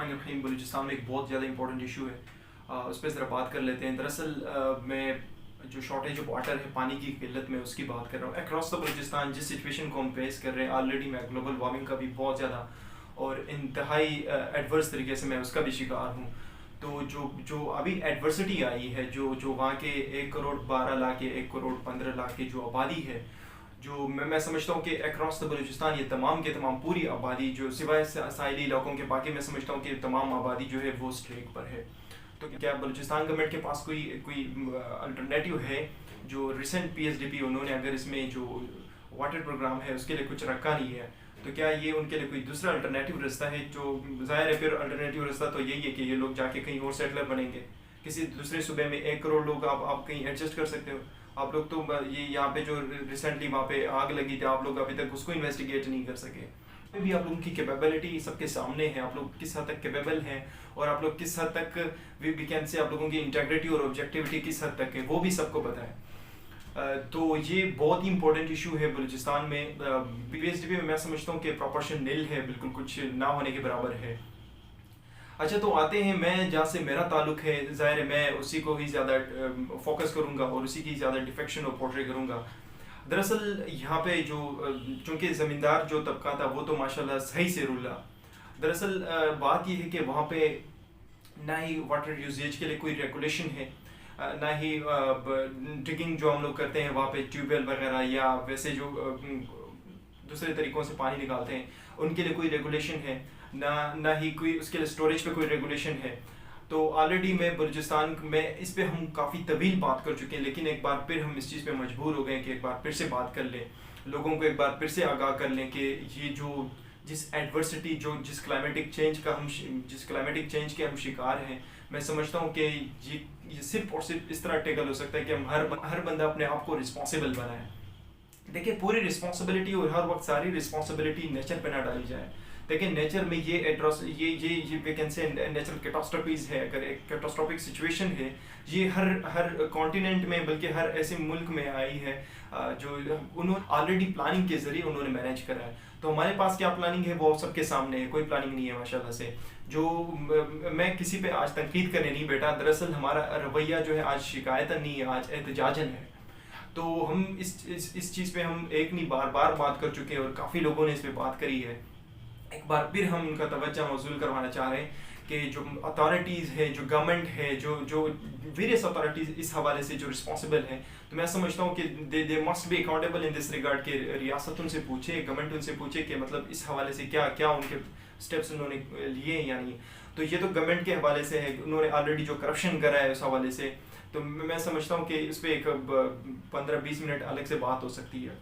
बिस्मिल्लाहिर्रहमानिर्रहीम। बलूचिस्तान में एक बहुत ज़्यादा इंपॉर्टेंट इशू है, उस पर ज़रा बात कर लेते हैं। दरअसल मैं जो शॉर्टेज ऑफ वाटर है, पानी की किल्लत में, उसकी बात कर रहा हूँ। अक्रॉस द बलूचिस्तान जिस सिचुएशन को हम फेस कर रहे हैं, ऑलरेडी मैं ग्लोबल वार्मिंग का भी बहुत ज़्यादा और इंतहाई एडवर्स तरीके से मैं उसका भी शिकार हूँ। तो जो जो अभी एडवर्सिटी आई है, जो जो वहाँ के 1 करोड़ 12 लाख या 1 करोड़ 15 लाख की जो आबादी है, जो मैं समझता हूँ कि अक्रॉस द बलूचिस्तान ये तमाम के तमाम पूरी आबादी, जो सिवाय साहिली इलाकों के, बाकी मैं समझता हूँ कि तमाम आबादी जो है वो स्ट्रेक पर है। तो क्या बलूचिस्तान गवर्नमेंट के पास कोई कोई अल्टरनेटिव है? जो रिसेंट पीएसडीपी उन्होंने अगर इसमें जो वाटर प्रोग्राम है उसके लिए कुछ रखा नहीं है, तो क्या ये उनके लिए कोई दूसरा अल्टरनेटिव रास्ता है? जो ज़ाहिर है फिर अल्टरनेटिव रास्ता तो यही है कि ये लोग जाके कहीं और सेटलर बनेंगे। किसी दूसरे सूबे में 1 करोड़ लोग आप कहीं एडजस्ट कर सकते हो? आप लोग तो ये यहाँ पे जो रिसेंटली वहाँ पे आग लगी थी, आप लोग अभी तक उसको इन्वेस्टिगेट नहीं कर सके। अभी भी आप लोगों की कैपेबिलिटी सबके सामने है, आप लोग किस हद तक कैपेबल हैं और आप लोग किस हद तक वी कैन से आप लोगों की इंटेग्रिटी और ऑब्जेक्टिविटी किस हद तक है, वो भी सबको पता है। तो ये बहुत ही इंपॉर्टेंट इशू है बलूचिस्तान में। पीएसडीपी में मैं समझता हूँ कि प्रॉपोर्शन नील है, बिल्कुल कुछ ना होने के बराबर है। अच्छा, तो आते हैं, मैं जहाँ से मेरा ताल्लुक है, ज़ाहिर है मैं उसी को ही ज़्यादा फोकस करूँगा और उसी की ज़्यादा डिफेक्शन और पोर्ट्रे करूँगा। दरअसल यहाँ पे जो चूँकि ज़मींदार जो तबका था वो तो माशाल्लाह सही से रुला। दरअसल बात ये है कि वहाँ पे ना ही वाटर यूजेज के लिए कोई रेगुलेशन है, ना ही डिगिंग जो हम लोग करते हैं वहाँ पे ट्यूबवेल वगैरह या वैसे जो दूसरे तरीक़ों से पानी निकालते हैं उनके लिए कोई रेगुलेशन है, ना ही कोई उसके लिए स्टोरेज पे कोई रेगुलेशन है। तो ऑलरेडी मैं बलूचिस्तान में इस पे हम काफ़ी तवील बात कर चुके हैं, लेकिन एक बार फिर हम इस चीज़ पे मजबूर हो गए कि एक बार फिर से बात कर लें, लोगों को एक बार फिर से आगाह कर लें कि ये जो जिस एडवर्सिटी जिस क्लाइमेटिक चेंज के हम शिकार हैं, मैं समझता हूँ कि ये सिर्फ और सिर्फ इस तरह टेकल हो सकता है कि हम हर बंदा अपने आप को रिस्पॉन्सिबल बनाए। देखिए, पूरी रिस्पॉन्सिबिलिटी और हर वक्त सारी रिस्पॉन्सिबिलिटी नेचर पे ना डाली जाए। देखिए, नेचर में ये वे कैन से नेचुरल कैटास्ट्रोफीज है, अगर एक कैटास्ट्रोफिक सिचुएशन है, ये हर कॉन्टिनेंट में, बल्कि हर ऐसे मुल्क में आई है जो उन्होंने ऑलरेडी प्लानिंग के जरिए उन्होंने मैनेज करा है। तो हमारे पास क्या प्लानिंग है वो सबके सामने है, कोई प्लानिंग नहीं है माशाल्लाह से। जो मैं किसी पे आज तनकीद करने नहीं बैठा, दरअसल हमारा रवैया जो है आज शिकायतन नहीं है, आज एहतजाजन है। तो हम इस चीज़ पे हम एक नहीं बार बार बात कर चुके हैं और काफ़ी लोगों ने इस पे बात करी है। एक बार फिर हम उनका तवज्जो मौसूल करवाना चाह रहे हैं कि जो अथॉरिटीज़ है, जो गवर्नमेंट है, जो वेरियस अथॉरिटीज़ इस हवाले से जो रिस्पॉन्सिबल हैं, तो मैं समझता हूँ कि they must be accountable in this regard के रियासत उनसे पूछे, गवर्नमेंट उनसे पूछे कि मतलब इस हवाले से क्या क्या उनके स्टेप्स उन्होंने लिए या नहीं। तो ये तो गवर्नमेंट के हवाले से है, उन्होंने ऑलरेडी जो करप्शन करा है उस हवाले से, तो मैं समझता हूँ कि इस पर एक 15-20 मिनट अलग से बात हो सकती है।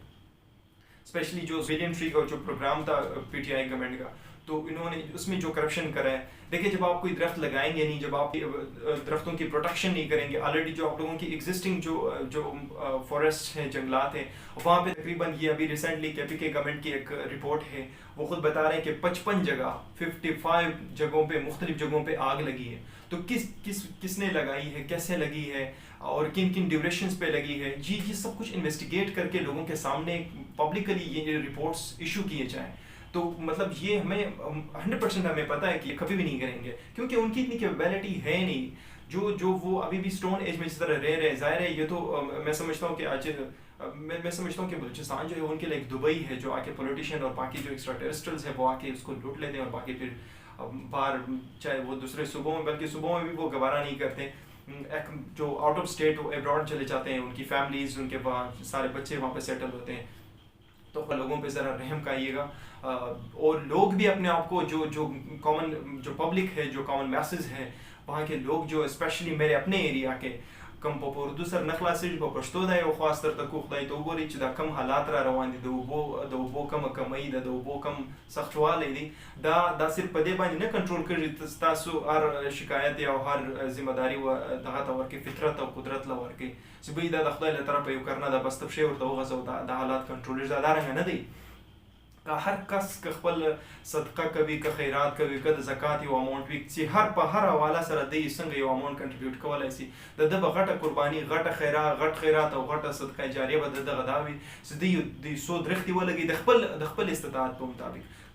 स्पेशली जो बिलियन ट्री का जो प्रोग्राम था पीटीआई गवर्नमेंट का, तो इन्होंने उसमें जो करप्शन करा है। देखिए, जब आप कोई दरख्त लगाएंगे नहीं, जब आप दरख्तों की प्रोटेक्शन नहीं करेंगे, ऑलरेडी जो आप लोगों की एग्जिस्टिंग जो फॉरेस्ट हैं, जंगलात हैं, वहाँ पे तकरीबन ये अभी रिसेंटली केपीके गवर्नमेंट की एक रिपोर्ट है, वो खुद बता रहे हैं कि 55 जगह 55 जगहों पे, मुख्तलिफ जगहों पे आग लगी है। तो किसने लगाई है, कैसे लगी है और किन किन ड्यूरेशंस पे लगी है, ये सब कुछ इन्वेस्टिगेट करके लोगों के सामने पब्लिकली ये रिपोर्ट्स इशू किए जाएँ। तो मतलब ये हमें 100% हमें पता है कि कभी भी नहीं करेंगे, क्योंकि उनकी इतनी कैपेबिलिटी है नहीं। जो वो अभी भी स्टोन एज में इस तरह रह रहे हैं, ज़ाहिर है ये तो मैं समझता हूँ कि आज मैं समझता हूँ कि बलूचिस्तान जो है उनके लिए एक दुबई है, जो आके पॉलिटिशियन और बाकी जो एक्स्ट्रा टेरिस्ट्रल्स है वो आके उसको लूट लेते हैं और बाकी फिर बाहर, चाहे वो दूसरे सूबों में, बल्कि सूबों में भी वो गवारा नहीं करते, जो आउट ऑफ स्टेट एब्रॉड चले जाते हैं, उनकी फैमिलीज, उनके वहाँ सारे बच्चे वहाँ पे सेटल होते हैं। तो लोगों पे ज़रा रहम खाइएगा, और लोग भी अपने आप को जो कॉमन जो पब्लिक है, जो कॉमन मैसेज है, वहाँ के लोग जो स्पेशली मेरे अपने एरिया के कम पपुर सर नखलासिज ब पश्तो दाय ओ खास तर तक खुदाई तो गोरी च कम हालात रा रवान दि दो बो कम कमई दो बो कम सख्तवाल दी दा सिर्फ पदे बानी न कंट्रोल कर तासु हर शिकायत या हर जिम्मेदारी व दगा तवर के फितरत और कुदरत लवर के सुबह दा खुदा ले तरफ यू करना दा बस तबशे और तो गजो दा हालात कंट्रोल दा दारंग न दी का हर कस कखबल सदका कभी का खैरात कभी कद ज़कात यो अमाउंट भी हर हवाला सर दे संग यो अमाउंट कंट्रीब्यूट कवल ऐसी दद बगट कुर्बानी गट खैरात और गट सदका जारिया बद गदावी सदी दी सो दरख्ती वो लगी दखबल इस्तात के मुताबिक